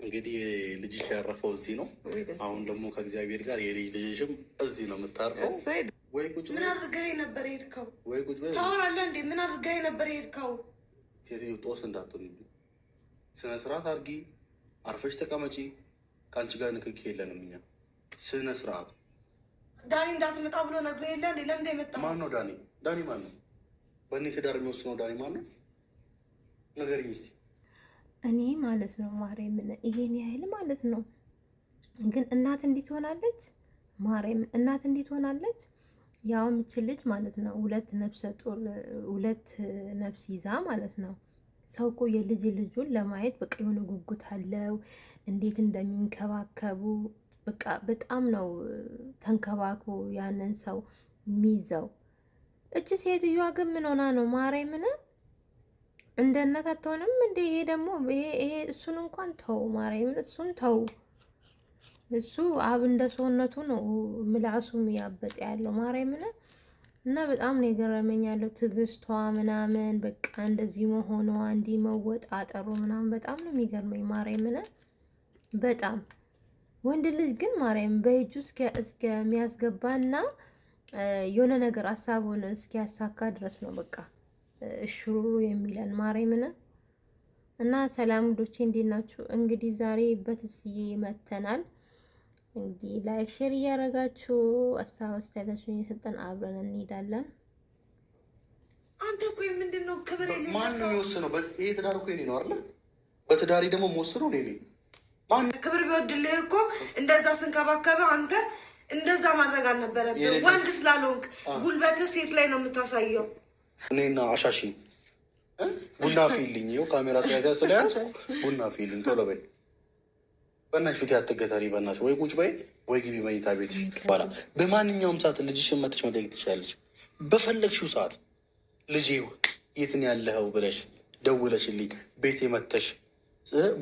እንግዲህ ልጅሽ ያረፈው እዚህ ነው። አሁን ደግሞ ከእግዚአብሔር ጋር የልጅ ልጅሽም እዚህ ነው የምታርፈው። ወይ ቁጭ ምን አድርገህ ነበር የሄድከው? ወይ ቁጭ በይ ታወራለህ እንዴ? ምን አድርገህ ነበር የሄድከው? ሴትዮ ጦስ እንዳትሆንብኝ፣ ስነ ስርዓት አድርጊ፣ አርፈሽ ተቀመጪ። ከአንቺ ጋር ንክኪ የለንም እኛ። ስነ ስርዓት ዳኒ እንዳትመጣ ብሎ ነግሮ የለ እንዴ? ለምን የመጣ ማን ነው ዳኒ? ዳኒ ማን ነው? በእኔ ትዳር የሚወስነው ዳኒ ማን ነው? ንገሪኝ እስኪ። እኔ ማለት ነው ማርያምን ይሄን ያህል ማለት ነው። ግን እናት እንዲት ሆናለች? ማርያምን እናት እንዲት ሆናለች? ያው የምችል ልጅ ማለት ነው ሁለት ነፍስ ይዛ ማለት ነው። ሰው እኮ የልጅ ልጁን ለማየት በቃ የሆነ ጉጉት አለው። እንዴት እንደሚንከባከቡ በቃ በጣም ነው ተንከባክቦ ያንን ሰው የሚይዘው። እቺ ሴትዮዋ ግን ምን ሆና ነው ማርያምን? እንደ እናት አትሆንም እንዴ? ይሄ ደግሞ ይሄ እሱን እንኳን ተው ማርያምን፣ እሱን ተው። እሱ አብ እንደ ሰውነቱ ነው ምላሱም ያበጠ ያለው ማርያምን። እና በጣም ነው የገረመኝ ያለው ትዕግስቷ ምናምን በቃ እንደዚህ መሆኗ እንዲህ መወጣጠሩ ምናምን በጣም ነው የሚገርመኝ ማርያምን። በጣም ወንድ ልጅ ግን ማርያም በእጁ እስከሚያስገባና የሆነ ነገር ሀሳቡን እስኪያሳካ ድረስ ነው በቃ እሽሩሩ የሚለን ማርያምን። እና ሰላም ዶቼ እንዴት ናችሁ? እንግዲህ ዛሬ በትስዬ መተናል። እንግዲህ ላይክ ሼር እያደረጋችሁ ሀሳብ አስተያየታችሁን እየሰጠን አብረን እንሄዳለን። አንተ እኮ ምንድነው ክብር የሌለው ማን ነው የሚወስነው? ይሄ ትዳር እኮ የኔ ነው አይደል? በትዳሪ ደግሞ የምወስነው እኔ ነኝ። ማን ክብር ቢወድልህ እኮ እንደዛ ስንከባከበ አንተ እንደዛ ማድረግ አልነበረብህ። ወንድ ስላልሆንክ ጉልበትህ ሴት ላይ ነው የምታሳየው። እኔና አሻሺ ቡና ፊልኝ ይኸው ካሜራ ስለያዝኩ ቡና ፊልኝ ቶሎ በይ በእናትሽ ፊት ያትገታሪ በእናትሽ ወይ ቁጭ በይ ወይ ግቢ መኝታ ቤት ይባላ። በማንኛውም ሰዓት ልጅሽን መጥተሽ መጠየቅ ትችላለች። በፈለግሽው ሰዓት ልጄ የትን ያለኸው ብለሽ ደውለሽልኝ ቤቴ መጥተሽ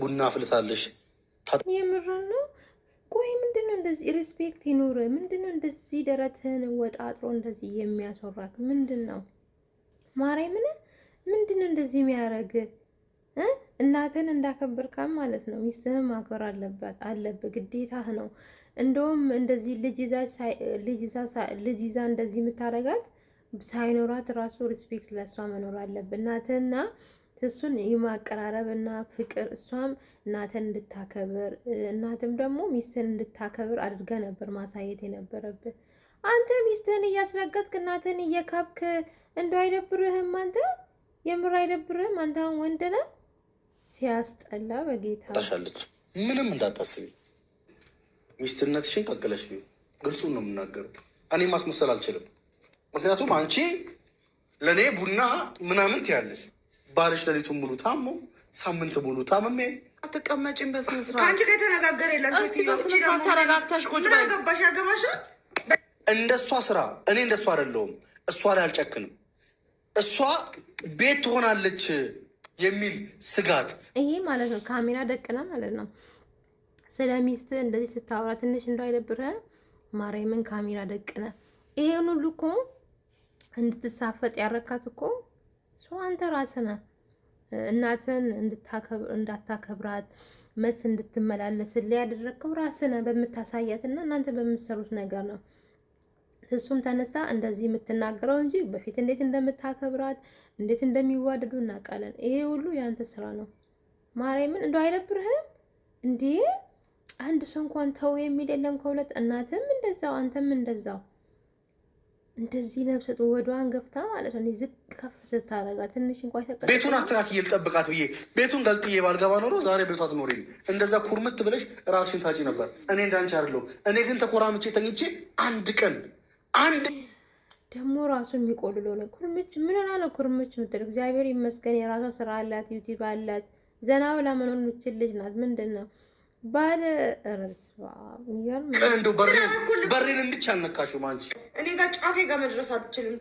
ቡና አፍልታለሽ። የምርን ነው። ቆይ ምንድነው እንደዚህ ሪስፔክት ይኖር? ምንድነው እንደዚህ ደረትህን ወጣጥሮ እንደዚህ የሚያስወራክ ምንድን ነው? ማርያምን ምንድነው እንደዚህ የሚያደርግ? እናትህን እንዳከበርካም ማለት ነው ሚስትህን ማክበር አለብህ፣ ግዴታህ ነው። እንደውም እንደዚህ ልጅ ይዛ እንደዚህ የምታደርጋት ሳይኖራት ራሱ ሪስፔክት ለእሷ መኖር አለብህ። እናትህና እሱን የማቀራረብና ፍቅር እሷም እናትህን እንድታከብር እናትም ደግሞ ሚስትህን እንድታከብር አድርገህ ነበር ማሳየት የነበረብህ። አንተ ሚስትህን እያስረገጥክ እናትህን እየካብክ እንደው አይደብርህም? አንተ የምር አይደብርህም? አንተ አሁን ወንድ ነህ። ሲያስጠላ በጌታ ታሻለች። ምንም እንዳታስቢ፣ ሚስትነትሽን ቀቅለሽ ቢሆን ግልጹን ነው የምናገረው። እኔ ማስመሰል አልችልም። ምክንያቱም አንቺ ለእኔ ቡና ምናምን ትያለሽ፣ ባልሽ ሌሊቱን ሙሉ ታሞ ሳምንት ሙሉ ታመሜ አትቀመጭም። በስነ ስርዓት ከአንቺ ጋር የተነጋገረ የለም። ተረጋግተሽ ቁጭ በይ። ገባሽ ያገባሻል። እንደ እሷ ስራ እኔ እንደ እሷ አይደለሁም። እሷ ላይ አልጨክንም። እሷ ቤት ትሆናለች የሚል ስጋት ይሄ ማለት ነው። ካሜራ ደቅና ማለት ነው ስለ ሚስት እንደዚህ ስታወራ ትንሽ እንዳይደብርህ ማርያምን ካሜራ ደቅነ። ይሄን ሁሉ እኮ እንድትሳፈጥ ያረካት እኮ አንተ ራስህ ነህ። እናትን እንዳታከብራት መልስ እንድትመላለስልህ ያደረግከው ራስህ ነህ በምታሳያት እና እናንተ በምትሰሩት ነገር ነው። እሱም ተነሳ እንደዚህ የምትናገረው እንጂ በፊት እንዴት እንደምታከብራት እንዴት እንደሚዋደዱ እናውቃለን። ይሄ ሁሉ ያንተ ስራ ነው። ማርያምን እንደው አይደብርህም እንዴ? አንድ ሰው እንኳን ተው የሚል የለም ከሁለት። እናትም እንደዛው አንተም እንደዛው እንደዚህ ነፍሰ ጡር ወዷን ገፍታ ማለት ነው ዝቅ ከፍ ስታረጋት ትንሽ እንኳን ተቀበል። ቤቱን አስተካክዬ ልጠብቃት ብዬ ቤቱን ገልጥዬ ባልገባ ኖሮ ዛሬ ቤቷ ትኖሪኝ። እንደዛ ኩርምት ብለሽ ራስሽን ታጪ ነበር። እኔ እንዳንቺ አይደለሁም። እኔ ግን ተኮራምቼ ተኝቼ አንድ ደግሞ ራሱን የሚቆልለው ነው። ኩርምች ምን ሆና ነው ኩርምች የምትል? እግዚአብሔር ይመስገን የራሷ ስራ አላት፣ ዩቲዩብ አላት። ዘና ብላ መኖር የምችል ልጅ ናት። ምንድን ነው ባለ ረብስባ እንደው በሬን እንድቻ አልነካሽም አንቺ። እኔ ጋር ጫፌ ጋር መድረስ አትችልም።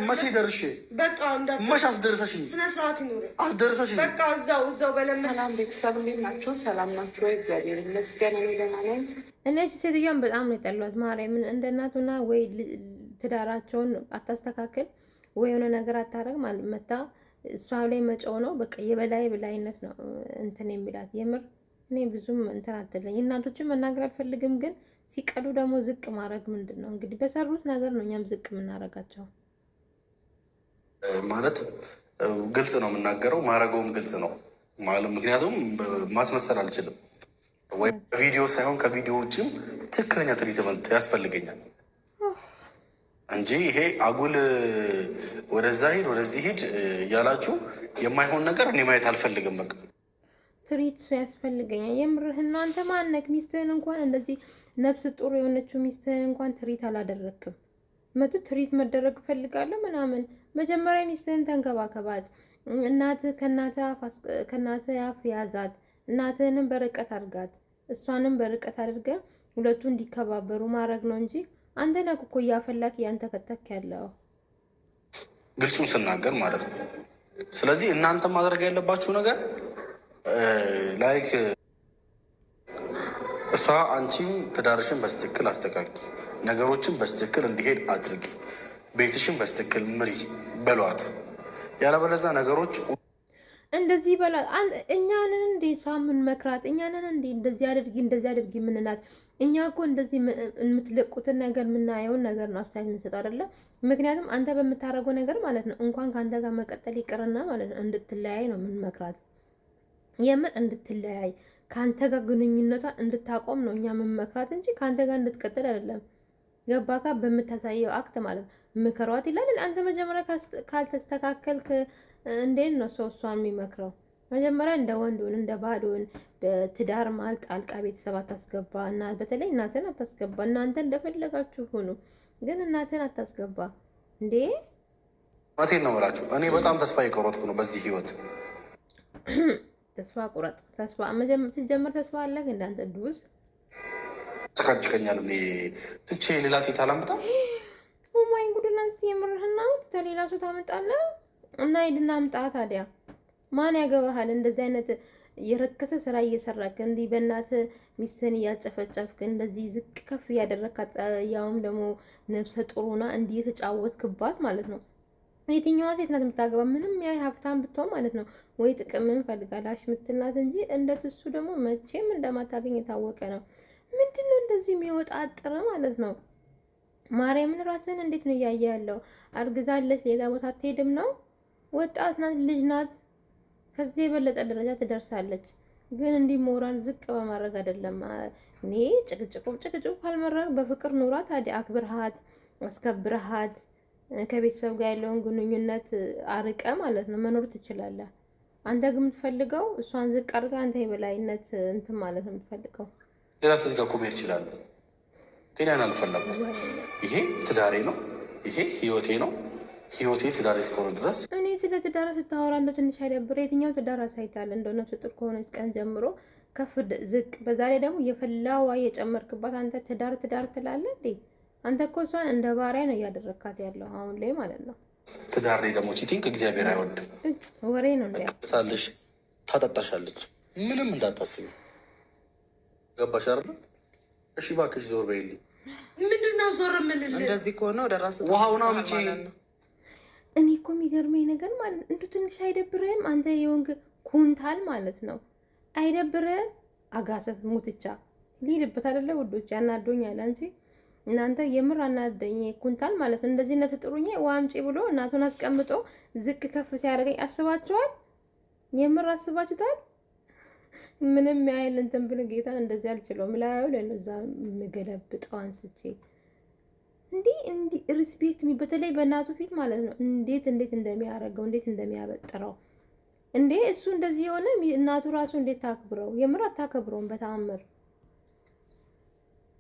መቼ ደርሼ በቃ መቼ አስደረሰሽኝ? ስነ ስርዓት ይኖር አስደረሰሽኝ። በቃ እዛው በለምን። ሰላም ቤተሰብ እንዴት ናችሁ? ሰላም ናችሁ ወይ? እግዚአብሔር ይመስገን እኔ ደህና ነኝ። እነዚህ ሴትዮዋን በጣም ነው የጠሏት ማርያምን። እንደ እናቱና ወይ ትዳራቸውን አታስተካክል ወይ የሆነ ነገር አታረግ ማለት መታ እሷ ላይ መጫው ነው በቃ የበላይነት ነው እንትን የሚላት የምር እኔ ብዙም እንትን አትለኝ። እናቶችን መናገር አልፈልግም፣ ግን ሲቀዱ ደግሞ ዝቅ ማድረግ ምንድን ነው እንግዲህ በሰሩት ነገር ነው እኛም ዝቅ የምናደርጋቸው። ማለት ግልጽ ነው የምናገረው፣ ማድረገውም ግልጽ ነው ማለት ምክንያቱም ማስመሰል አልችልም። ወይ ቪዲዮ ሳይሆን ከቪዲዮ ውጭም ትክክለኛ ትሪትመንት ያስፈልገኛል እንጂ ይሄ አጉል ወደዛ ሂድ ወደዚህ ሂድ እያላችሁ የማይሆን ነገር እኔ ማየት አልፈልግም። በቃ ትሪት ያስፈልገኛል። የምርህን ነው። አንተ ማነክ? ሚስትህን እንኳን እንደዚህ ነፍስ ጡር የሆነችው ሚስትህን እንኳን ትሪት አላደረክም። መጡ ትሪት መደረግ እፈልጋለሁ ምናምን። መጀመሪያ ሚስትህን ተንከባከባት። እናትህ ከእናትህ አፍ ያዛት። እናትህንም በርቀት አድርጋት፣ እሷንም በርቀት አድርገ ሁለቱ እንዲከባበሩ ማድረግ ነው እንጂ አንተ ነህ እኮ እያፈላክ እያንተከተክ ያለው። ግልጹን ስናገር ማለት ነው። ስለዚህ እናንተ ማድረግ ያለባችሁ ነገር ላይክ እሷ አንቺም ትዳርሽን በስትክክል አስተካኪ፣ ነገሮችን በስትክክል እንዲሄድ አድርጊ፣ ቤትሽን በስትክክል ምሪ በሏት። ያለበለዚያ ነገሮች እንደዚህ በላት። እኛንን እንዴ እሷ የምንመክራት? እኛንን እንዴ እንደዚህ አድርጊ የምንላት? እኛ እኮ እንደዚህ የምትለቁትን ነገር የምናየውን ነገር ነው አስተያየት የምንሰጠው አይደለም። ምክንያቱም አንተ በምታደርገው ነገር ማለት ነው እንኳን ከአንተ ጋር መቀጠል ይቅርና ማለት ነው እንድትለያይ ነው የምንመክራት። የምር እንድትለያይ ከአንተ ጋር ግንኙነቷ እንድታቆም ነው እኛ የምንመክራት እንጂ ከአንተ ጋር እንድትቀጥል አይደለም። ገባካ? በምታሳየው አክት ማለት ነው ምከሯት ይላል። አንተ መጀመሪያ ካልተስተካከልክ እንዴት ነው ሰው እሷን የሚመክረው? መጀመሪያ እንደ ወንድን እንደ ባዶን በትዳር መሀል ጣልቃ ቤተሰብ አታስገባ። እና በተለይ እናትን አታስገባ። እናንተ እንደፈለጋችሁ ሁኑ፣ ግን እናትን አታስገባ እንዴ። እውነቴን ነው የምላችሁ። እኔ በጣም ተስፋ የቆረጥኩ ነው በዚህ ህይወት። ተስፋ ቁረጥ። ሲጀመር ተስፋ አለ እንዳንተ ዱዝ ጨቃጭቀኛል። ትቼ ሌላ ሴት አላምጣም። ኦማይ ጉድናስ የምርህና ሌላ ሴት ታመጣለህ እና ሂድና አምጣ። ታዲያ ማን ያገባሃል? እንደዚህ አይነት የረከሰ ስራ እየሰራክ እንዲህ በእናት ሚስትን እያጨፈጨፍክ እንደዚህ ዝቅ ከፍ እያደረግካት፣ ያውም ደግሞ ነፍሰ ጥሩና እንዲህ የተጫወትክባት ማለት ነው። የትኛዋ ሴት ናት የምታገባ? ምንም ያህል ሀብታም ብትሆን ማለት ነው ወይ ጥቅምን ፈልጋላሽ ምትልናት እንጂ እንደትሱ ደግሞ መቼም እንደማታገኝ የታወቀ ነው። ምንድነው እንደዚህ የሚወጣ አጥረ ማለት ነው? ማርያምን ራስን እንዴት ነው እያየ ያለው? አርግዛለች፣ ሌላ ቦታ አትሄድም ነው? ወጣት ናት፣ ልጅ ናት። ከዚህ የበለጠ ደረጃ ትደርሳለች። ግን እንዲህ ሞራል ዝቅ በማድረግ አይደለም። እኔ ጭቅጭቁ ካልመራ በፍቅር ኑራ። ታዲያ አክብርሃት፣ አስከብርሃት ከቤተሰብ ጋር ያለውን ግንኙነት አርቀ ማለት ነው መኖር ትችላለህ። አንተ ግን የምትፈልገው እሷን ዝቅ አድርጋ አንተ የበላይነት እንትን ማለት ነው የምትፈልገው። ሌላ ሴት ጋር እኮ መሄድ እችላለሁ፣ ግን ያን አልፈለኩም። ይሄ ትዳሬ ነው፣ ይሄ ህይወቴ ነው። ህይወቴ ትዳሬ እስከሆነ ድረስ እኔ ስለ ትዳር ስታወራ እንደው ትንሽ አይደብር? የትኛው ትዳር አሳይታል? እንደው ነፍሰ ጡር ከሆነች ቀን ጀምሮ ከፍ ዝቅ፣ በዛ ላይ ደግሞ የፈላዋ የጨመርክባት አንተ ትዳር ትላለህ እንዴ? አንተ እኮ እሷን እንደ ባሪያ ነው እያደረግካት ያለው አሁን ላይ ማለት ነው። ትዳር ላይ ደግሞ ቺቲንግ እግዚአብሔር አይወድም። ወሬ ነው እንዲያስታልሽ ታጠጣሻለች። ምንም እንዳታስቢ። ገባሽ አይደል? እሺ እባክሽ ዞር በይልኝ። ምንድነው ዞር የምልልህ? እንደዚህ ከሆነ ወደ ራስ ውሃውን አምጪ። እኔ እኮ የሚገርመኝ ነገር ማለት እንዱ ትንሽ አይደብርህም? አንተ የወንግ ኩንታል ማለት ነው አይደብርህም? አጋሰት ሙትቻ ሊልበት አይደለ ውዶች? ያናዶኛል እንጂ እናንተ የምር አናደኝ። ኩንታል ማለት እንደዚህ ነፍስ ጥሩኝ ዋምጪ ብሎ እናቱን አስቀምጦ ዝቅ ከፍ ሲያደርገኝ አስባችኋል? የምር አስባችሁታል? ምንም ያህል እንትን ብል ጌታን እንደዚህ አልችለውም። ላዩ ለነዛ የምገለብጠው አንስቼ እንዲህ ሪስፔክት በተለይ በእናቱ ፊት ማለት ነው እንዴት እንደሚያደርገው እንዴት እንደሚያበጥረው እንዴ! እሱ እንደዚህ የሆነ እናቱ ራሱ እንዴት ታክብረው? የምር አታከብረውም በተአምር።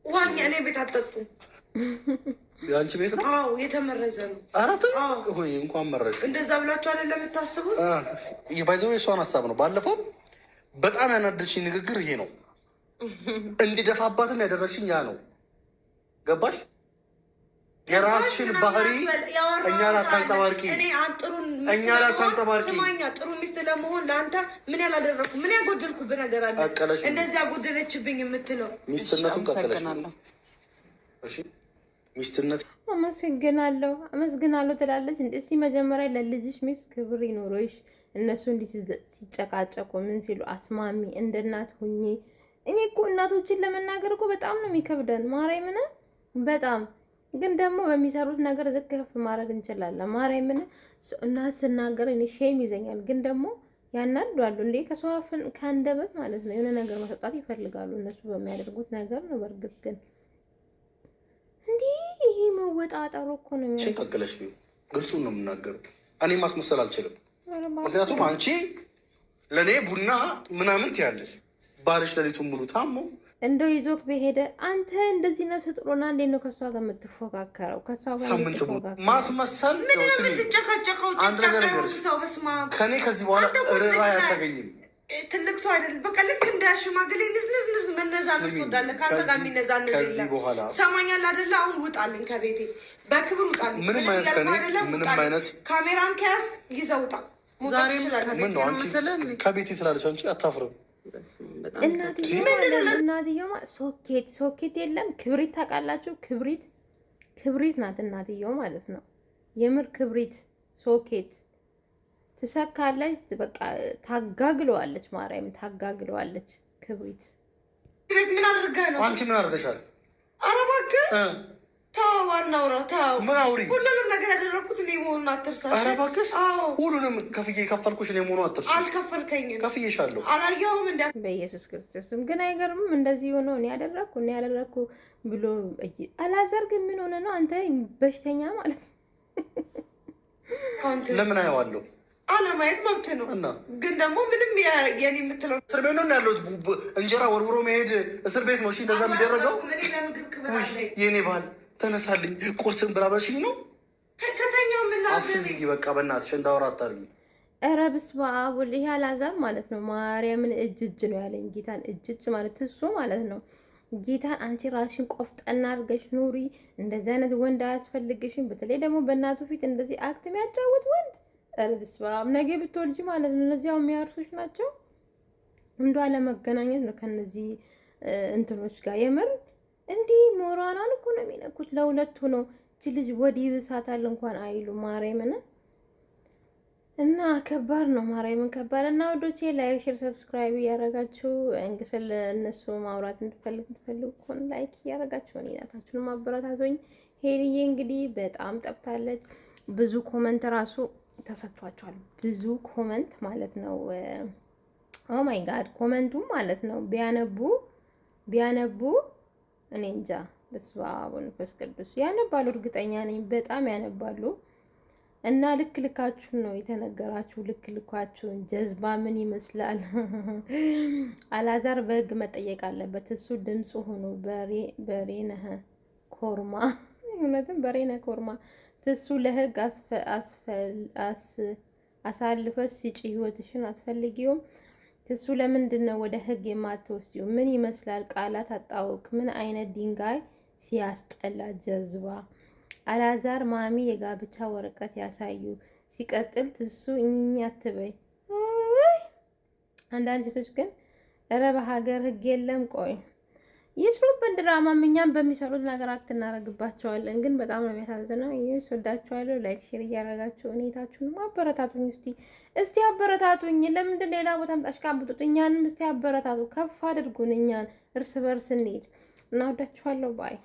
ዋኛ እኔ ቤት አጠጡ። የአንቺ ቤት ነው? አዎ የተመረዘ ነው። አራት ሆይ እንኳን መረሽ። እንደዛ ብላችሁ አይደለም የምታስቡት? ባይዘው የሷን ሀሳብ ነው። ባለፈው በጣም ያናደድሽኝ ንግግር ይሄ ነው። እንዲደፋባትም ያደረግሽኝ ያ ነው። ገባሽ? የራስሽን ባህሪ እኛ ላታንጸባርቂ፣ እኛ ላታንጸባርቂ። ስማኛ፣ ጥሩ ሚስት ለመሆን ለአንተ ምን ያላደረኩ ምን ያጎደልኩብህ ነገር አለ? እንደዚህ ያጎደለችብኝ የምትለው ሚስትነቱን ቀቀለሽ። እሺ ሚስትነት አመሰግናለሁ ትላለች። እስኪ መጀመሪያ ለልጅሽ ሚስት ክብር ይኖረሽ። እነሱ እንዲህ ሲጨቃጨቁ ምን ሲሉ አስማሚ እንደ እናት ሁኚ። እኔ እኮ እናቶችን ለመናገር እኮ በጣም ነው የሚከብደን ማርያምን። በጣም ግን ደግሞ በሚሰሩት ነገር ዝቅ ከፍ ማድረግ እንችላለን። ማርያምን እናት ስናገር እኔ ሼም ይዘኛል። ግን ደግሞ ያናዷሉ እንዴ ከሰው አፍ ከአንደበት ማለት ነው የሆነ ነገር ማስወጣት ይፈልጋሉ እነሱ በሚያደርጉት ነገር ነው። በእርግጥ ግን እንዲህ ይሄ መወጣጠሩ እኮ ነው የሚያቀለሽ። ግልጹን ነው የምናገረው። እኔ ማስመሰል አልችልም። ምክንያቱም አንቺ ለእኔ ቡና ምናምን ትያለሽ፣ ባልሽ ሌሊቱን ሙሉ ታሞ እንደው ይዞክ በሄደ አንተ እንደዚህ ነፍስ ጥሩና እንዴት ነው ከሷ ጋር የምትፎካከረው? ከሷ ጋር ማስመሰል ምን የምትጨቃጨቀው? ሰው በስማ ከኔ ከዚህ በኋላ ርራ አያገኝም። ትልቅ ሰው አይደለም። በቃ ልክ እንደ ሽማግሌ ንዝንዝንዝ መነዛነስ ትወዳለህ። ከአንተ ጋር የሚነዛነዝ የለም። ሰማኛል አይደለ? አሁን ውጣልኝ ከቤቴ በክብር ውጣልኝ። ምንም አይነት ካሜራን ከያዝ ይዘህ ውጣ። ዛሬ ምን ነው አንቺ ከቤቴ ትላለች። አንቺ አታፍርም? እናትየው ሶኬት የለም ክብሪት ታውቃላችሁ? ክብሪት ናት እናትየው ማለት ነው። የምር ክብሪት ሶኬት ትሰካለች። በቃ ታጋግለዋለች። ማርያም ታጋግለዋለች። ክብሪት ምን አድርገህ ነው? አንቺ ምን አድርገሻል? ኧረ እባክህ ተው፣ ዋናውራ ተው። ምን አውሪ? ሁሉንም ነገር ያደረኩት እኔ መሆኑን አትርሳ። ኧረ እባክሽ ሁሉንም ከፍዬ ከፈልኩሽ እኔ መሆኑን አትርሳ። አልከፈልከኝም። ከፍዬሻለሁ። አላየሁም እንደ በኢየሱስ ክርስቶስም ግን አይገርምም? እንደዚህ ሆኖ እኔ ያደረኩ ብሎ አላዘር ግን ምን ሆነ ነው? አንተ በሽተኛ ማለት ነው። ለምን አየዋለሁ? አለማየት መብት ነው። ግን ደግሞ ምንም የኔ የምትለው እስር ቤት ነው ያለሁት። እንጀራ ወርውሮ መሄድ እስር ቤት ነው። እሺ እንደዛ የሚደረገው የኔ ባል ተነሳልኝ ቁርስን ብላ ብለሽኝ ነው። ከተኛው አፍሽን ዝጊ በቃ በእናትሽ እንዳወራ አታርጊ። ኧረ በስመ አብ ወልድ። ይሄ አላዛር ማለት ነው ማርያምን እጅ ነው ያለኝ። ጌታን እጅ ማለት እሱ ማለት ነው። ጌታን አንቺ ራስሽን ቆፍጠና አድርገሽ ኑሪ። እንደዚህ አይነት ወንድ አያስፈልግሽም። በተለይ ደግሞ በእናቱ ፊት እንደዚህ አክት የሚያጫውት ወንድ ኧረ በስመ አብ። ነገ ብትወልጂ ማለት ነው እነዚያው የሚያርሱሽ ናቸው። እንዷ ለመገናኘት ነው ከነዚህ እንትኖች ጋር የምር እንዲህ ሞራሏን እኮ ነው የሚነኩት። ለሁለቱ ነው እቺ ልጅ ወዲህ ብሳታል እንኳን አይሉ ማርያምን። እና ከባድ ነው ማርያምን ከባድ። እና ወዶቼ ላይክ፣ ሼር፣ ሰብስክራይብ እያደረጋችሁ እንግዲህ እነሱ ማውራት እንድትፈልጉ ከሆነ ላይክ እያደረጋችሁ እናታችሁን ማበረታቶኝ። ሄልዬ እንግዲህ በጣም ጠብታለች። ብዙ ኮመንት ራሱ ተሰጥቷቸዋል። ብዙ ኮመንት ማለት ነው። ኦ ማይ ጋድ ኮመንቱ ማለት ነው ቢያነቡ እኔ እንጃ በስመ አብ ወመንፈስ ቅዱስ ያነባሉ። እርግጠኛ ነኝ በጣም ያነባሉ። እና ልክ ልካችሁን ነው የተነገራችሁ። ልክ ልካችሁን ጀዝባ ምን ይመስላል? አላዛር በህግ መጠየቅ አለበት። እሱ ድምፁ ሆኖ በሬነህ ኮርማ እውነትም በሬነህ ኮርማ እሱ ለህግ አሳልፈሽ ስጪ። ህይወትሽን አትፈልጊውም? እሱ ለምንድን ነው ወደ ህግ የማትወስጂው? ምን ይመስላል? ቃላት አጣውክ። ምን አይነት ድንጋይ ሲያስጠላ ጀዝባ። አላዛር ማሚ የጋብቻ ወረቀት ያሳዩ። ሲቀጥል ትሱ እኛ አትበይ። አንዳንድ ሴቶች ግን ኧረ በሀገር ህግ የለም። ቆይ ይስሩብን ድራማ እኛም በሚሰሩት ነገር አክት እናደርግባቸዋለን። ግን በጣም ነው የሚያሳዝነው። ይህስ ወዳችኋለሁ። ላይክ ሼር እያደረጋችሁ እኔታችሁንም አበረታቱኝ። እስቲ አበረታቱኝ። ለምንድን ሌላ ቦታ ምጣሽቃብጡት? እኛንም እስቲ አበረታቱ፣ ከፍ አድርጉን። እኛን እርስ በርስ እንሂድ እና ወዳችኋለሁ ባይ